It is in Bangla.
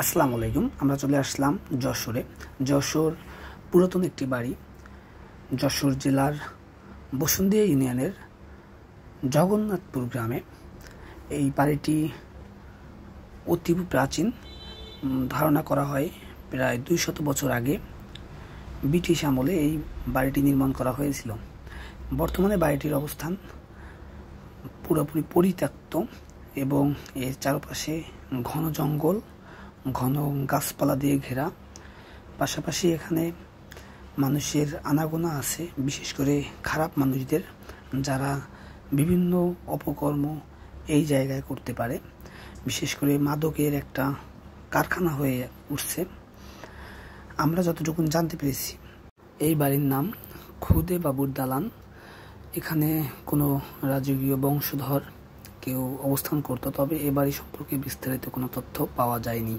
আসসালামু আলাইকুম। আমরা চলে আসলাম যশোরে। যশোর পুরাতন একটি বাড়ি, যশোর জেলার বসুন্ধিয়া ইউনিয়নের জগন্নাথপুর গ্রামে। এই বাড়িটি অতি প্রাচীন, ধারণা করা হয় প্রায় 200 বছর আগে ব্রিটিশ আমলে এই বাড়িটি নির্মাণ করা হয়েছিল। বর্তমানে বাড়িটির অবস্থান পুরোপুরি পরিত্যক্ত এবং এর চারপাশে ঘন জঙ্গল, ঘন গাছপালা দিয়ে ঘেরা। পাশাপাশি এখানে মানুষের আনাগোনা আছে, বিশেষ করে খারাপ মানুষদের, যারা বিভিন্ন অপকর্ম এই জায়গায় করতে পারে। বিশেষ করে মাদকের একটা কারখানা হয়ে উঠছে। আমরা যতটুকু জানতে পেরেছি, এই বাড়ির নাম খুদে বাবুর দালান। এখানে কোনো রাজকীয় বংশধর কেউ অবস্থান করত, তবে এ বাড়ি সম্পর্কে বিস্তারিত কোনো তথ্য পাওয়া যায়নি।